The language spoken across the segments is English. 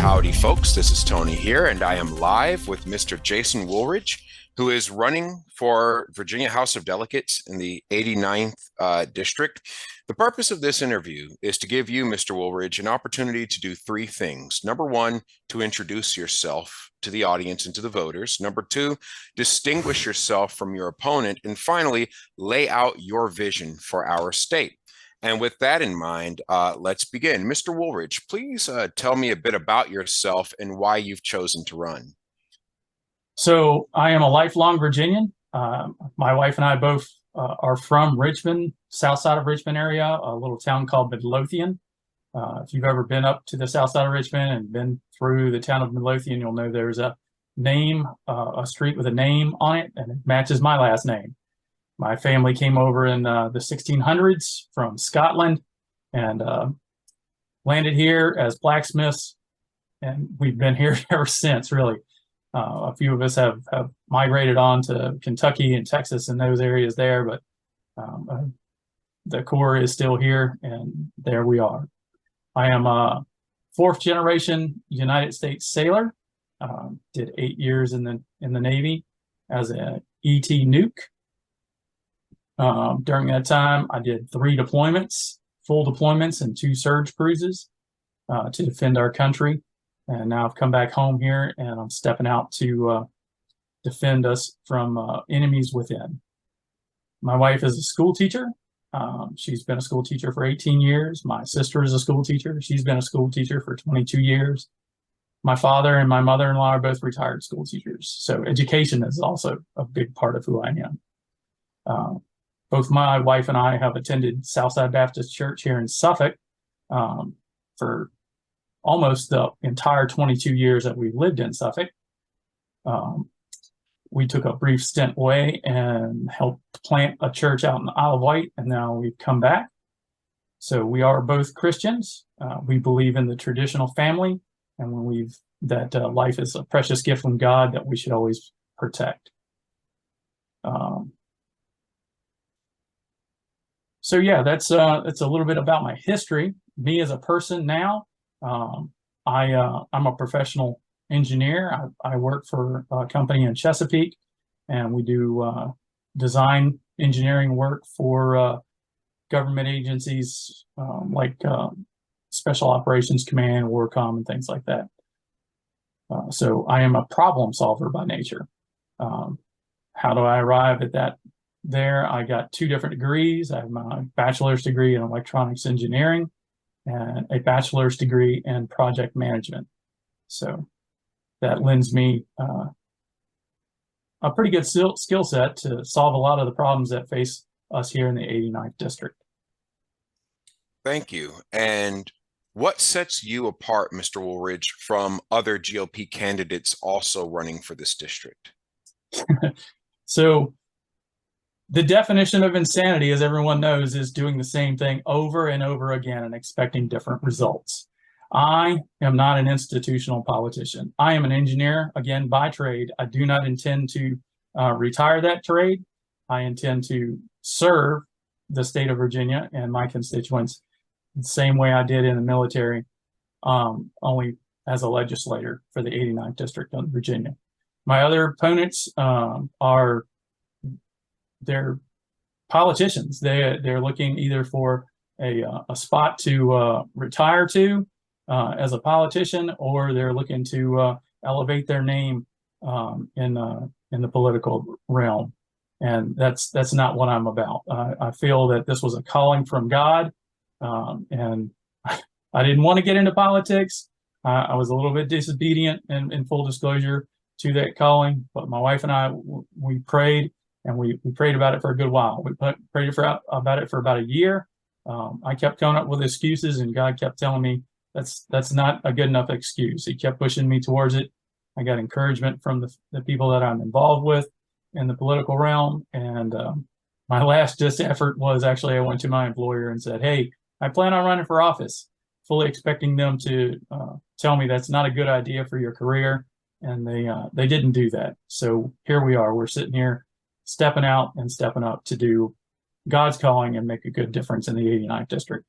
Howdy, folks. This is Tony here, and I am live with Mr. Jason Woolridge, who is running for Virginia House of Delegates in the 89th District. The purpose of this interview is to give you, Mr. Woolridge, an opportunity to do three things. Number one, to introduce yourself to the audience and to the voters. Number two, distinguish yourself from your opponent. And finally, lay out your vision for our state. And with that in mind, let's begin. Mr. Woolridge, please tell me a bit about yourself and why you've chosen to run. So I am a lifelong Virginian. My wife and I both are from Richmond, south side of Richmond area, a little town called Midlothian. If you've ever been up to the south side of Richmond and been through the town of Midlothian, you'll know there's a name, a street with a name on it, and it matches my last name. My family came over in the 1600s from Scotland and landed here as blacksmiths, and we've been here ever since, really. A few of us have migrated on to Kentucky and Texas and those areas there, but the core is still here, and there we are. I am a fourth generation United States sailor. Did 8 years in the Navy as a ET nuke. During that time, I did 3 deployments, full deployments, and 2 surge cruises to defend our country. And now I've come back home here, and I'm stepping out to defend us from enemies within. My wife is a school teacher. She's been a school teacher for 18 years. My sister is a school teacher. She's been a school teacher for 22 years. My father and my mother-in-law are both retired school teachers. So education is also a big part of who I am. Both my wife and I have attended Southside Baptist Church here in Suffolk for almost the entire 22 years that we've lived in Suffolk. We took a brief stint away and helped plant a church out in the Isle of Wight, and now we've come back. So we are both Christians. We believe in the traditional family, and that life is a precious gift from God that we should always protect. So yeah, that's a little bit about my history. Me as a person now, I'm a professional engineer. I work for a company in Chesapeake, and we do design engineering work for government agencies like Special Operations Command, WARCOM, and things like that. So I am a problem solver by nature. How do I arrive at that? There, I got 2 different degrees. I have my bachelor's degree in electronics engineering and a bachelor's degree in project management. So that lends me a pretty good skill set to solve a lot of the problems that face us here in the 89th District. Thank you. And what sets you apart, Mr. Woolridge, from other GOP candidates also running for this district? So the definition of insanity, as everyone knows, is doing the same thing over and over again and expecting different results. I am not an institutional politician. I am an engineer, again, by trade. I do not intend to retire that trade. I intend to serve the state of Virginia and my constituents the same way I did in the military, only as a legislator for the 89th District of Virginia. My other opponents they're politicians. They're looking either for a spot to retire to as a politician, or they're looking to elevate their name in the political realm. And that's not what I'm about. I feel that this was a calling from God, and I didn't want to get into politics. I was a little bit disobedient in full disclosure to that calling, but my wife and I, we prayed. And we prayed about it for a good while. We prayed about it for about a year. I kept coming up with excuses, and God kept telling me that's not a good enough excuse. He kept pushing me towards it. I got encouragement from the people that I'm involved with in the political realm. And my last just effort was actually I went to my employer and said, hey, I plan on running for office, fully expecting them to tell me that's not a good idea for your career. And they didn't do that. So here we are. We're sitting here stepping out and stepping up to do God's calling and make a good difference in the 89th District.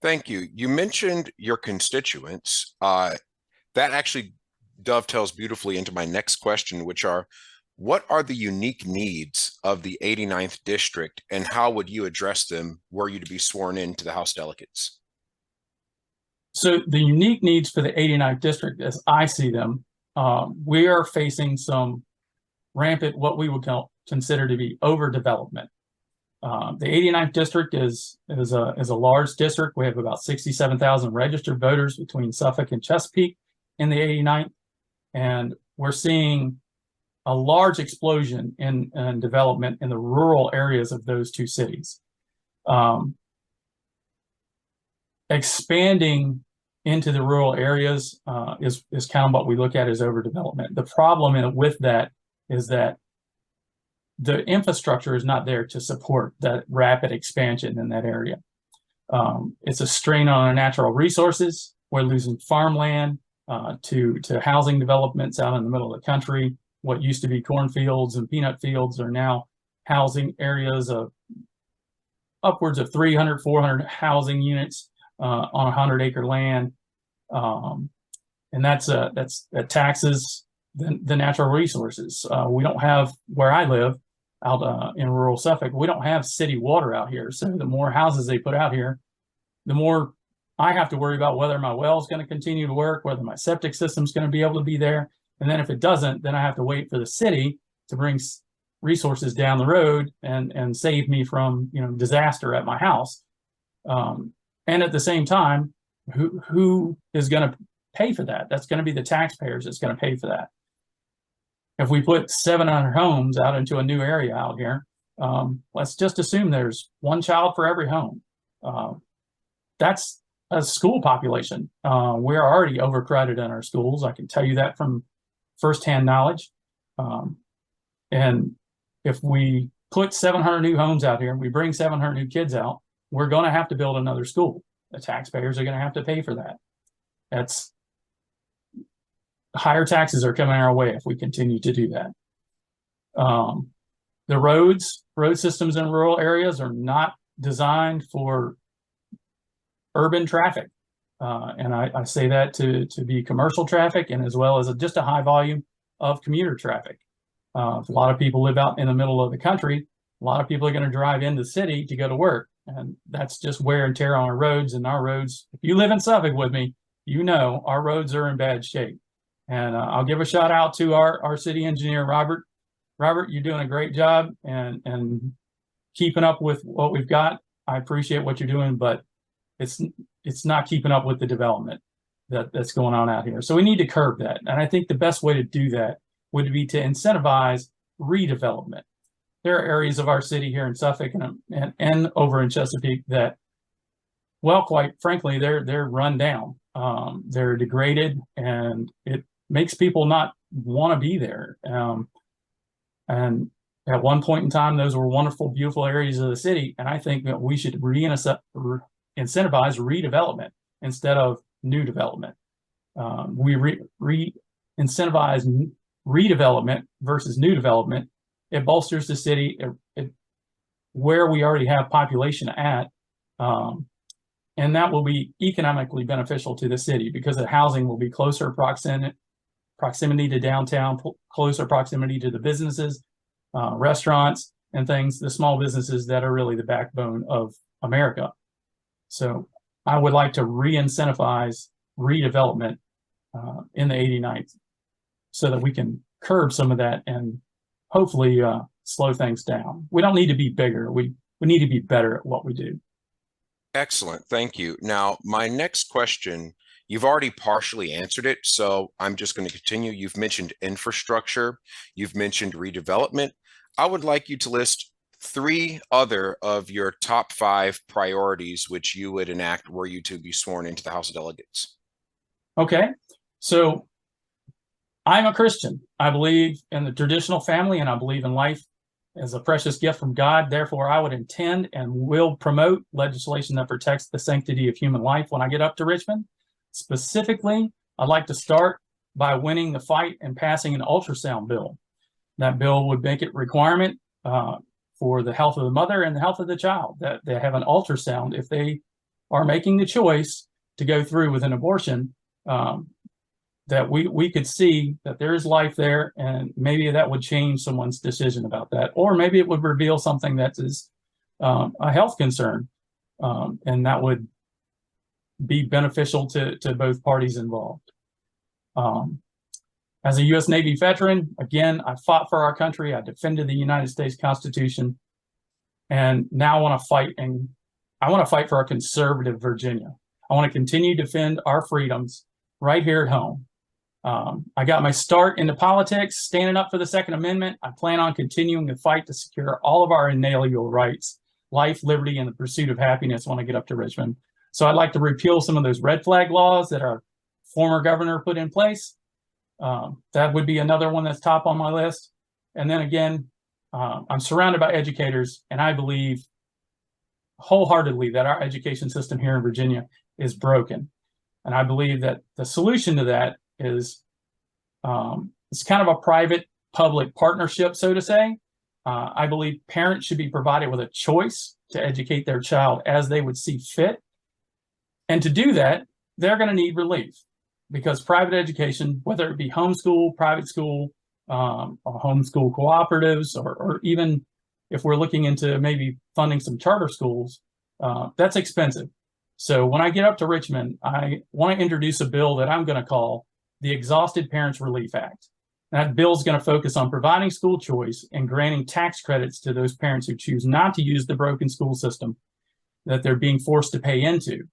Thank you. You mentioned your constituents. that actually dovetails beautifully into my next question, which are, what are the unique needs of the 89th district, and how would you address them were you to be sworn into the House delegates? So the unique needs for the 89th district, as I see them, we are facing some rampant, what we would consider to be overdevelopment. The 89th district is a large district. We have about 67,000 registered voters between Suffolk and Chesapeake in the 89th, and we're seeing a large explosion in development in the rural areas of those two cities. Expanding into the rural areas is kind of what we look at as overdevelopment. The problem with that is that the infrastructure is not there to support that rapid expansion in that area. It's a strain on our natural resources. We're losing farmland to housing developments out in the middle of the country. What used to be cornfields and peanut fields are now housing areas of upwards of 300, 400 housing units on 100-acre land. And that taxes the natural resources. We don't have, where I live, out in rural Suffolk, we don't have city water out here. So the more houses they put out here, the more I have to worry about whether my well is going to continue to work, whether my septic system is going to be able to be there. And then if it doesn't, then I have to wait for the city to bring resources down the road and save me from, disaster at my house. And at the same time, who is going to pay for that? That's going to be the taxpayers that's going to pay for that. If we put 700 homes out into a new area out here, let's just assume there's one child for every home. That's a school population. We're already overcrowded in our schools. I can tell you that from firsthand knowledge. And if we put 700 new homes out here, we bring 700 new kids out, we're going to have to build another school. The taxpayers are going to have to pay for that. That's higher taxes are coming our way if we continue to do that. The road systems in rural areas are not designed for urban traffic. And I say that to be commercial traffic, and as well as just a high volume of commuter traffic. A lot of people live out in the middle of the country. A lot of people are going to drive into the city to go to work. And that's just wear and tear on our roads. And our roads, if you live in Suffolk with me, our roads are in bad shape. And I'll give a shout out to our city engineer, Robert. Robert, you're doing a great job and keeping up with what we've got. I appreciate what you're doing, but it's not keeping up with the development that's going on out here. So we need to curb that. And I think the best way to do that would be to incentivize redevelopment. There are areas of our city here in Suffolk and over in Chesapeake that, well, quite frankly, they're run down. They're degraded, and it makes people not want to be there. And at one point in time, those were wonderful, beautiful areas of the city. And I think that we should incentivize redevelopment instead of new development. We incentivize redevelopment versus new development. It bolsters the city where we already have population at. And that will be economically beneficial to the city because the housing will be closer proximity to downtown, closer proximity to the businesses, restaurants, and things, the small businesses that are really the backbone of America. So I would like to re-incentivize redevelopment in the 89th so that we can curb some of that and hopefully slow things down. We don't need to be bigger. We need to be better at what we do. Excellent. Thank you. Now, my next question, you've already partially answered it, so I'm just going to continue. You've mentioned infrastructure. You've mentioned redevelopment. I would like you to list 3 other of your top 5 priorities which you would enact were you to be sworn into the House of Delegates. Okay. So I'm a Christian. I believe in the traditional family, and I believe in life as a precious gift from God. Therefore, I would intend and will promote legislation that protects the sanctity of human life when I get up to Richmond. Specifically, I'd like to start by winning the fight and passing an ultrasound bill. That bill would make it requirement for the health of the mother and the health of the child that they have an ultrasound if they are making the choice to go through with an abortion. that we could see that there is life there, and maybe that would change someone's decision about that, or maybe it would reveal something that is a health concern, and that would be beneficial to both parties involved. As a U.S. Navy veteran, again, I fought for our country. I defended the United States Constitution, and now I want to fight, and I want to fight for our conservative Virginia. I want to continue to defend our freedoms right here at home. I got my start into politics, standing up for the Second Amendment. I plan on continuing to fight to secure all of our inalienable rights, life, liberty, and the pursuit of happiness when I get up to Richmond. So I'd like to repeal some of those red flag laws that our former governor put in place. That would be another one that's top on my list. And then again, I'm surrounded by educators, and I believe wholeheartedly that our education system here in Virginia is broken. And I believe that the solution to that is it's kind of a private-public partnership, so to say. I believe parents should be provided with a choice to educate their child as they would see fit. And to do that, they're going to need relief, because private education, whether it be homeschool, private school, or homeschool cooperatives, or even if we're looking into maybe funding some charter schools, that's expensive. So when I get up to Richmond, I want to introduce a bill that I'm going to call the Exhausted Parents Relief Act. That bill is going to focus on providing school choice and granting tax credits to those parents who choose not to use the broken school system that they're being forced to pay into.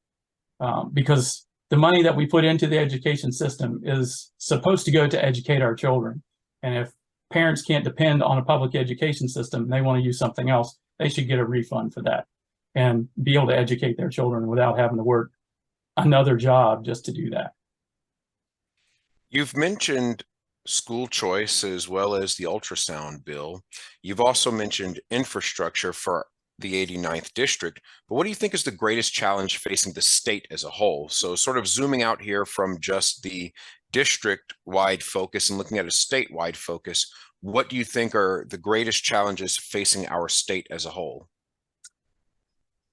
Because the money that we put into the education system is supposed to go to educate our children. And if parents can't depend on a public education system, they want to use something else, they should get a refund for that and be able to educate their children without having to work another job just to do that. You've mentioned school choice as well as the ultrasound bill. You've also mentioned infrastructure for the 89th district, but what do you think is the greatest challenge facing the state as a whole? So sort of zooming out here from just the district-wide focus and looking at a statewide focus, what do you think are the greatest challenges facing our state as a whole?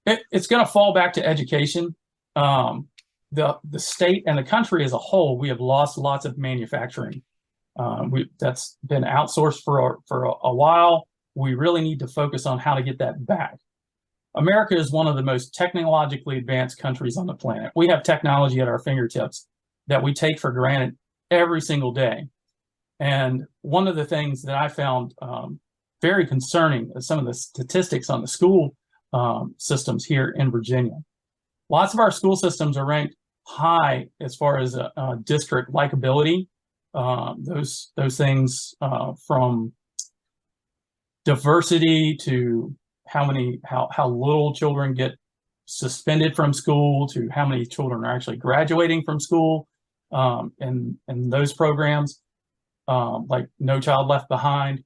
It's going to fall back to education. The state and the country as a whole, we have lost lots of manufacturing. That's been outsourced for a while. We really need to focus on how to get that back. America is one of the most technologically advanced countries on the planet. We have technology at our fingertips that we take for granted every single day. And one of the things that I found very concerning is some of the statistics on the school systems here in Virginia. Lots of our school systems are ranked high as far as district likability. Those things from diversity to how little children get suspended from school to how many children are actually graduating from school, and those programs like No Child Left Behind.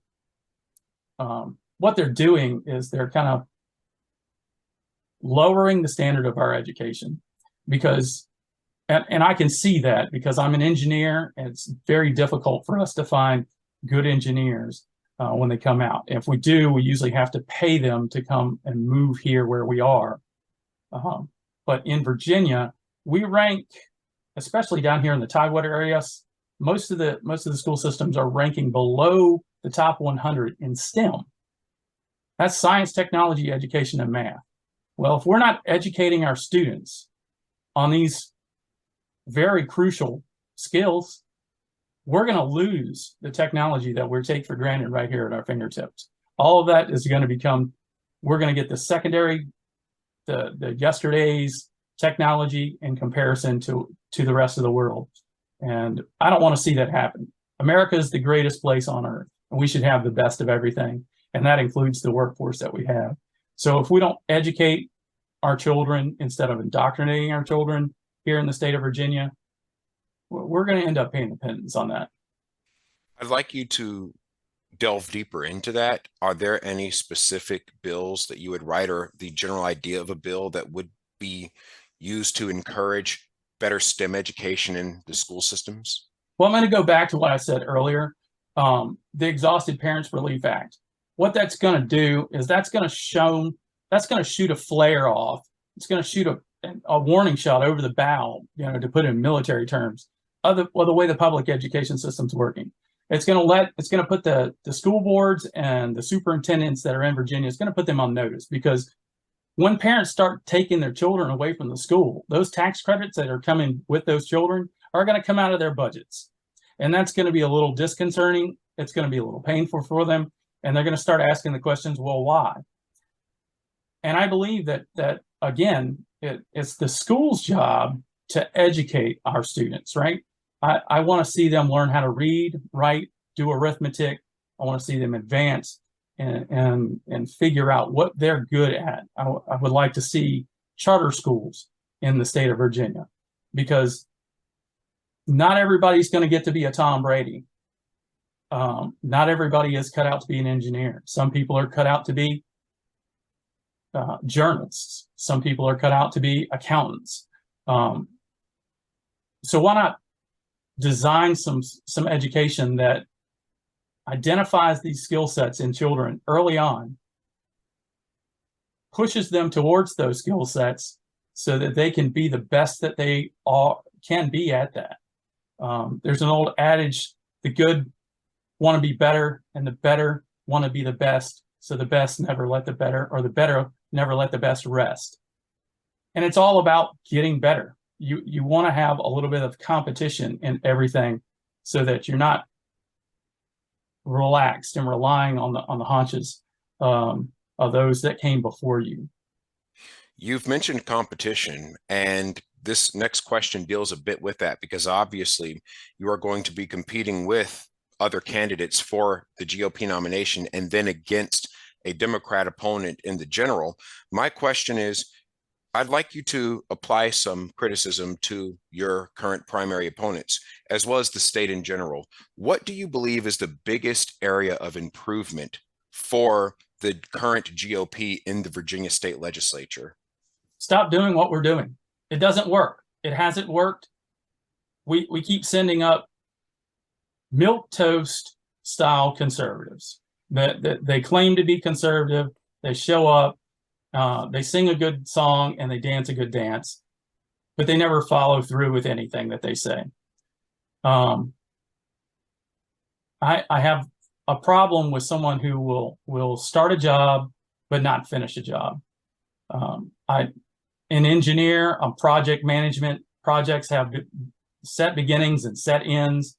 What they're doing is they're kind of lowering the standard of our education, because and I can see that because I'm an engineer, and it's very difficult for us to find good engineers when they come out. If we do, we usually have to pay them to come and move here where we are. But in Virginia, we rank, especially down here in the Tidewater area, most of the school systems are ranking below the top 100 in STEM. That's science, technology, education, and math. Well, if we're not educating our students on these very crucial skills, we're going to lose the technology that we take for granted right here at our fingertips. All of that is going to become, we're going to get the secondary, the yesterday's technology in comparison to the rest of the world. And I don't want to see that happen. America is the greatest place on earth, and we should have the best of everything. And that includes the workforce that we have. So if we don't educate our children instead of indoctrinating our children here in the state of Virginia, we're going to end up paying the penance on that. I'd like you to delve deeper into that. Are there any specific bills that you would write, or the general idea of a bill that would be used to encourage better STEM education in the school systems? Well, I'm going to go back to what I said earlier. The Exhausted Parents Relief Act. What that's going to do is that's going to shoot a flare off. It's going to shoot a warning shot over the bow, to put it in military terms, the way the public education system's working. It's going to put the school boards and the superintendents that are in Virginia, it's going to put them on notice, because when parents start taking their children away from the school, those tax credits that are coming with those children are going to come out of their budgets. And that's going to be a little disconcerting. It's going to be a little painful for them. And they're going to start asking the questions, well, why? And I believe that again, it's the school's job to educate our students, right? I want to see them learn how to read, write, do arithmetic. I want to see them advance and figure out what they're good at. I would like to see charter schools in the state of Virginia, because not everybody's going to get to be a Tom Brady. Not everybody is cut out to be an engineer. Some people are cut out to be journalists. Some people are cut out to be accountants. So why not design some education that identifies these skill sets in children early on, pushes them towards those skill sets so that they can be the best that they can be at that. There's an old adage, the good want to be better and the better want to be the best. So the best never let the better, or the better never let the best rest. And it's all about getting better. You want to have a little bit of competition in everything so that you're not relaxed and relying on the haunches of those that came before you. You've mentioned competition, and this next question deals a bit with that, because obviously you are going to be competing with other candidates for the GOP nomination and then against a Democrat opponent in the general. My question is, I'd like you to apply some criticism to your current primary opponents, as well as the state in general. What do you believe is the biggest area of improvement for the current GOP in the Virginia state legislature? Stop doing what we're doing. It doesn't work. It hasn't worked. We keep sending up milquetoast style conservatives that they claim to be conservative. They show up, they sing a good song and they dance a good dance, but they never follow through with anything that they say. I have a problem with someone who will start a job but not finish a job. An engineer, a project management, projects have set beginnings and set ends.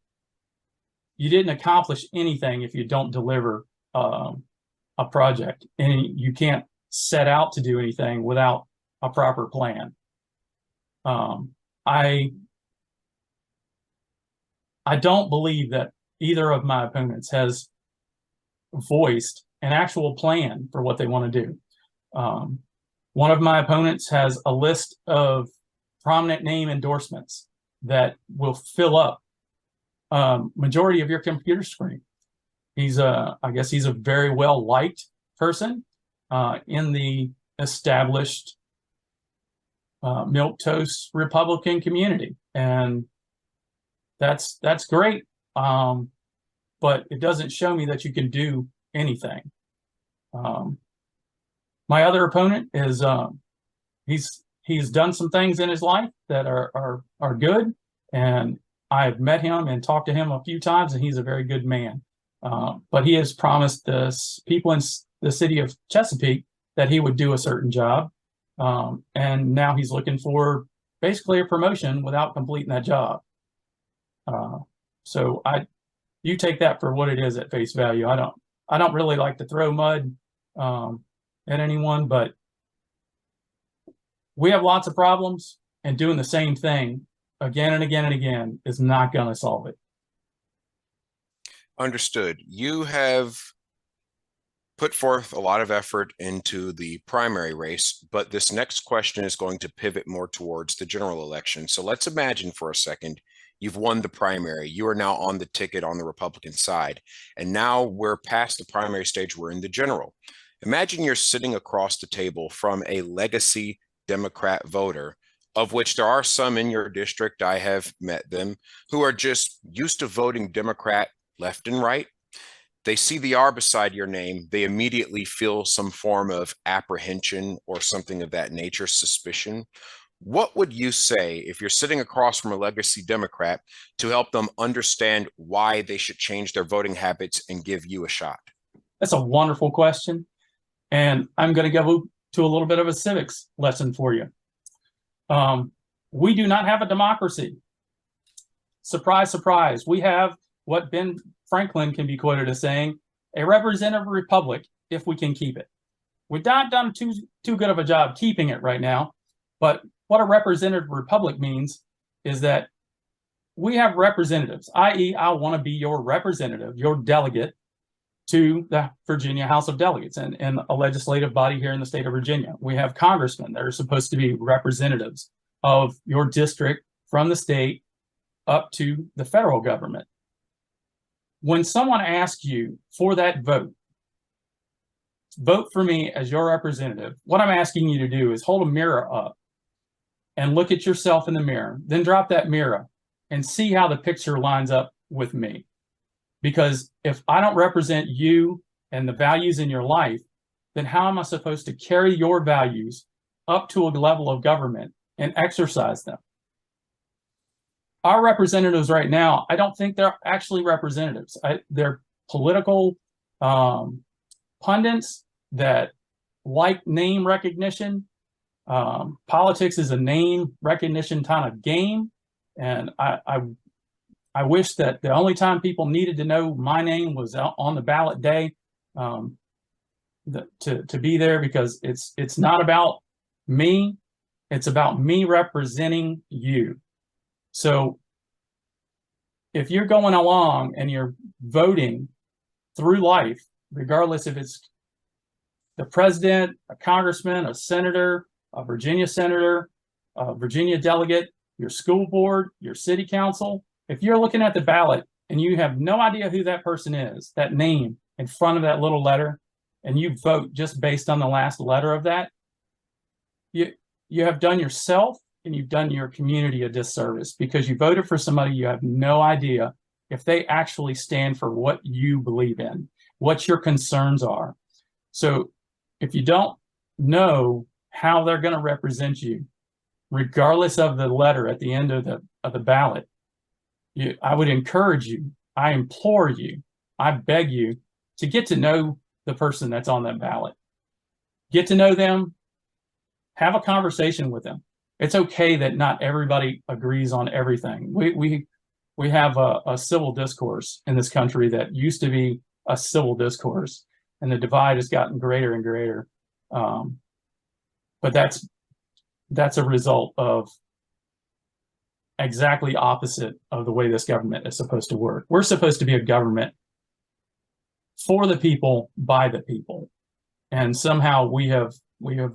You didn't accomplish anything if you don't deliver a project, and you can't set out to do anything without a proper plan. I don't believe that either of my opponents has voiced an actual plan for what they want to do. One of my opponents has a list of prominent name endorsements that will fill up majority of your computer screen. I guess he's a very well liked person in the established milquetoast Republican community, and that's great. But it doesn't show me that you can do anything. My other opponent is he's done some things in his life that are good, and I've met him and talked to him a few times, and he's a very good man. But he has promised the people in the city of Chesapeake that he would do a certain job, and now he's looking for basically a promotion without completing that job. So you take that for what it is at face value. I don't really like to throw mud at anyone, but we have lots of problems, and doing the same thing again and again and again is not going to solve it. Understood. You have put forth a lot of effort into the primary race, but this next question is going to pivot more towards the general election. So let's imagine for a second you've won the primary. You are now on the ticket on the Republican side, and now we're past the primary stage. We're in the general. Imagine you're sitting across the table from a legacy Democrat voter, of which there are some in your district, I have met them, who are just used to voting Democrat left and right. They see the R beside your name, they immediately feel some form of apprehension or something of that nature, suspicion. What would you say if you're sitting across from a legacy Democrat to help them understand why they should change their voting habits and give you a shot? That's a wonderful question. And I'm going to go to a little bit of a civics lesson for you. We do not have a democracy. Surprise, surprise. We have what Ben Franklin can be quoted as saying, a representative republic if we can keep it. We've not done too good of a job keeping it right now, but what a representative republic means is that we have representatives, i.e., I want to be your representative, your delegate to the Virginia House of Delegates and a legislative body here in the state of Virginia. We have congressmen that are supposed to be representatives of your district from the state up to the federal government. When someone asks you for that vote for me as your representative, what I'm asking you to do is hold a mirror up and look at yourself in the mirror, then drop that mirror and see how the picture lines up with me. Because if I don't represent you and the values in your life, then how am I supposed to carry your values up to a level of government and exercise them? Our representatives right now, I don't think they're actually representatives. They're political pundits that like name recognition. Politics is a name recognition kind of game. And I wish that the only time people needed to know my name was on the ballot day to be there, because it's not about me. It's about me representing you. So if you're going along and you're voting through life, regardless if it's the president, a congressman, a senator, a Virginia delegate, your school board, your city council, if you're looking at the ballot and you have no idea who that person is, that name in front of that little letter, and you vote just based on the last letter of that, you have done yourself and you've done your community a disservice, because you voted for somebody you have no idea if they actually stand for what you believe in, what your concerns are. So if you don't know how they're going to represent you, regardless of the letter at the end of the ballot, I would encourage you, I implore you, I beg you to get to know the person that's on that ballot. Get to know them, have a conversation with them. It's okay that not everybody agrees on everything. We have a civil discourse in this country that used to be a civil discourse, and the divide has gotten greater and greater. But that's a result of exactly opposite of the way this government is supposed to work. We're supposed to be a government for the people, by the people. And somehow we have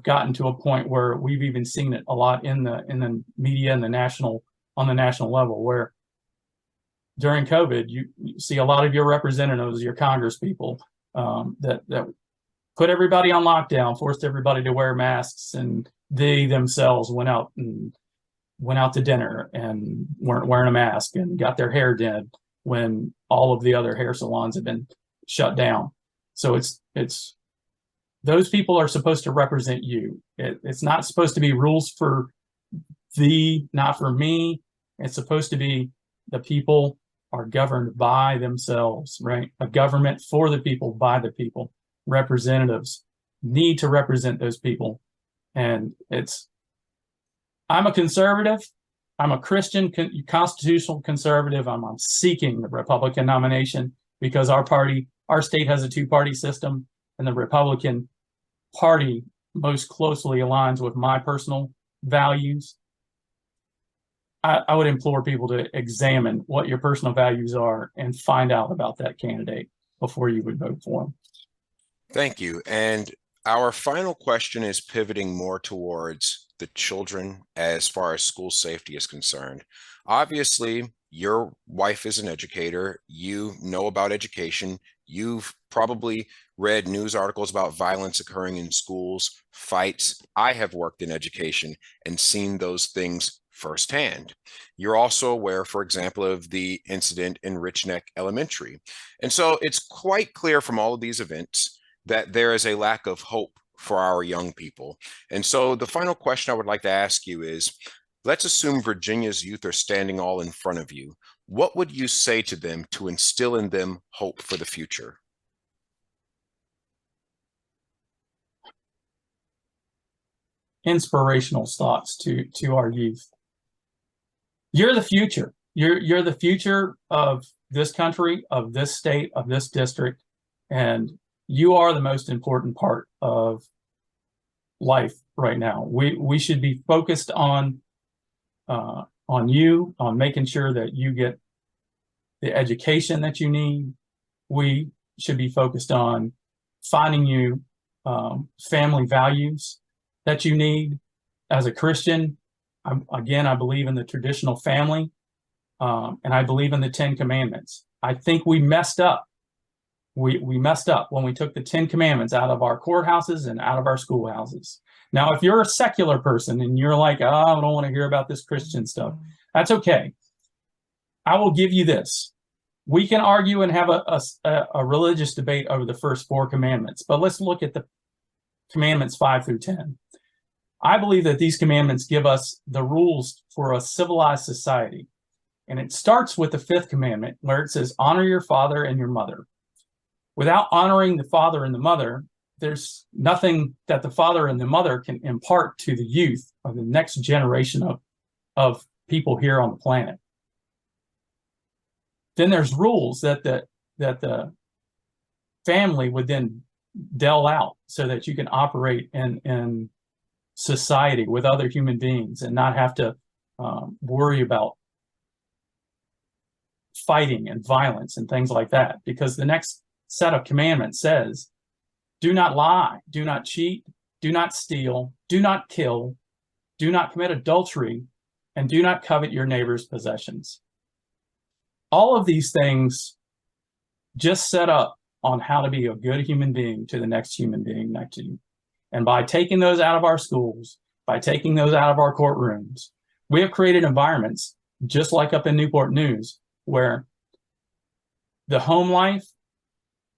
gotten to a point where we've even seen it a lot in the media and on the national level, where during COVID, you see a lot of your representatives, your Congress people, that put everybody on lockdown, forced everybody to wear masks, and they themselves went out to dinner and weren't wearing a mask and got their hair did when all of the other hair salons have been shut down. So it's those people are supposed to represent you. It's not supposed to be rules for thee, not for me. It's supposed to be the people are governed by themselves, right? A government for the people, by the people. Representatives need to represent those people. And I'm a conservative. I'm a Christian constitutional conservative. I'm seeking the Republican nomination because our state has a two-party system, and the Republican Party most closely aligns with my personal values. I would implore people to examine what your personal values are and find out about that candidate before you would vote for them. Thank you. And our final question is pivoting more towards the children as far as school safety is concerned. Obviously, your wife is an educator. You know about education. You've probably read news articles about violence occurring in schools, fights. I have worked in education and seen those things firsthand. You're also aware, for example, of the incident in Rich Neck Elementary. And so it's quite clear from all of these events that there is a lack of hope for our young people. And so the final question I would like to ask you is, let's assume Virginia's youth are standing all in front of you. What would you say to them to instill in them hope for the future? Inspirational thoughts to our youth. You're the future. You're the future of this country, of this state, of this district, and you are the most important part of life right now. We should be focused on you, on making sure that you get the education that you need. We should be focused on finding you family values that you need. As a Christian, I believe in the traditional family, and I believe in the 10 Commandments. I think we messed up. We messed up when we took the 10 Commandments out of our courthouses and out of our schoolhouses. Now, if you're a secular person and you're like, oh, I don't want to hear about this Christian stuff, that's okay. I will give you this. We can argue and have a religious debate over the first 4 commandments, but let's look at the commandments 5 through 10. I believe that these commandments give us the rules for a civilized society. And it starts with the 5th commandment, where it says, honor your father and your mother. Without honoring the father and the mother, there's nothing that the father and the mother can impart to the youth or the next generation of people here on the planet. Then there's rules that the family would then dole out so that you can operate in society with other human beings and not have to worry about fighting and violence and things like that. Because the next set of commandments says, do not lie, do not cheat, do not steal, do not kill, do not commit adultery, and do not covet your neighbor's possessions. All of these things just set up on how to be a good human being to the next human being next to you. And by taking those out of our schools, by taking those out of our courtrooms, we have created environments, just like up in Newport News, where the home life,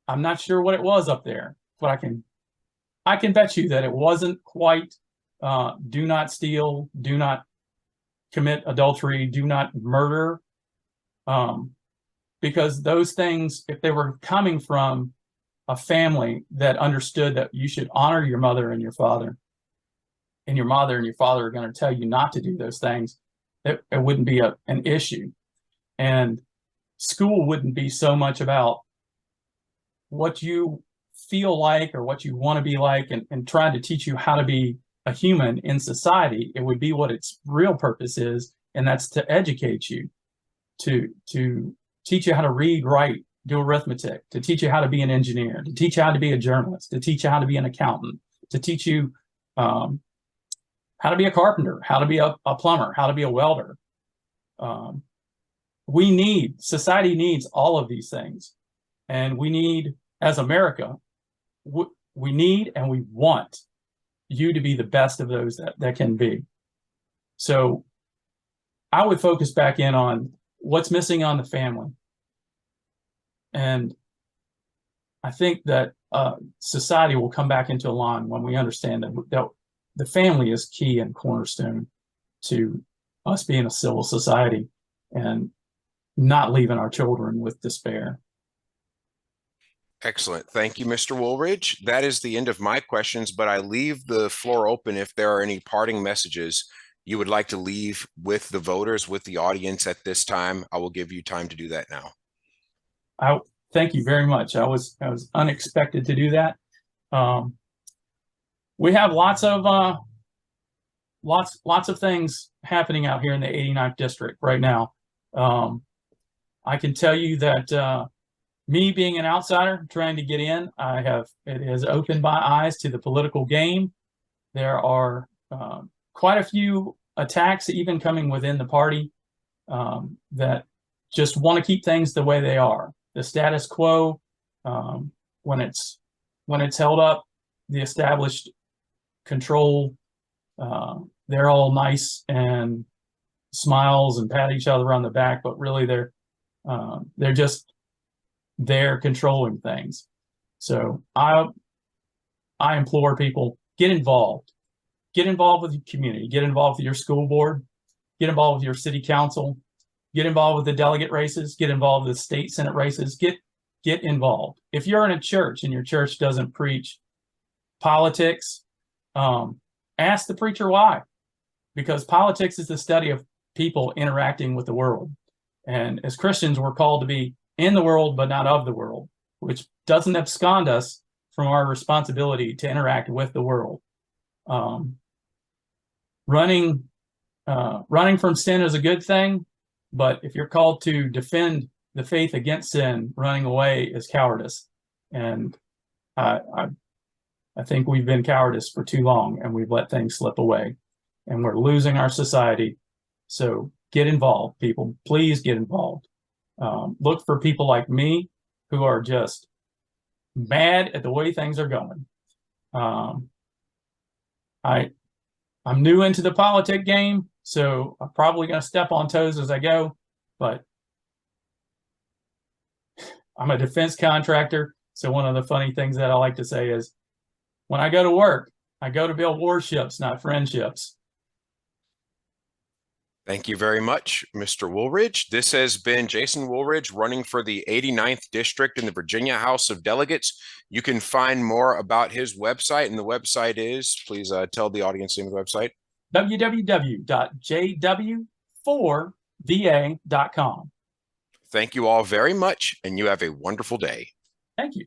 I'm not sure what it was up there, but I can bet you that it wasn't quite do not steal, do not commit adultery, do not murder, because those things, if they were coming from a family that understood that you should honor your mother and your father, and your mother and your father are going to tell you not to do those things, it wouldn't be an issue. And school wouldn't be so much about what you feel like or what you want to be like and trying to teach you how to be a human in society. It would be what its real purpose is, and that's to educate you, to teach you how to read, write, do arithmetic, to teach you how to be an engineer, to teach you how to be a journalist, to teach you how to be an accountant, to teach you how to be a carpenter, how to be a plumber, how to be a welder. Society needs all of these things. And we need, as America, we need and we want you to be the best of those that can be. So I would focus back in on what's missing on the family. And I think that society will come back into line when we understand that the family is key and cornerstone to us being a civil society and not leaving our children with despair. Excellent. Thank you, Mr. Woolridge. That is the end of my questions, but I leave the floor open if there are any parting messages you would like to leave with the voters, with the audience at this time. I will give you time to do that now. Thank you very much. I was unexpected to do that. We have lots of things happening out here in the 89th district right now. I can tell you that me being an outsider trying to get in, it has opened my eyes to the political game. There are quite a few attacks even coming within the party that just want to keep things the way they are. The status quo, when it's held up, the established control, they're all nice and smiles and pat each other on the back, but really they're just there controlling things. So I I implore people, get involved. Get involved with your community. Get involved with your school board. Get involved with your city council. Get involved with the delegate races. Get involved with the state senate races. Get involved. If you're in a church and your church doesn't preach politics, ask the preacher why. Because politics is the study of people interacting with the world. And as Christians, we're called to be in the world, but not of the world, which doesn't abscond us from our responsibility to interact with the world. Running from sin is a good thing, but if you're called to defend the faith against sin, running away is cowardice. And I think we've been cowardice for too long, and we've let things slip away, and we're losing our society. So get involved, people. Please get involved. Look for people like me who are just mad at the way things are going. I'm new into the politic game, so I'm probably going to step on toes as I go, but I'm a defense contractor. So one of the funny things that I like to say is, when I go to work, I go to build warships, not friendships. Thank you very much, Mr. Woolridge. This has been Jason Woolridge running for the 89th District in the Virginia House of Delegates. You can find more about his website, and the website is, please tell the audience the name of the website. www.jw4va.com. Thank you all very much, and you have a wonderful day. Thank you.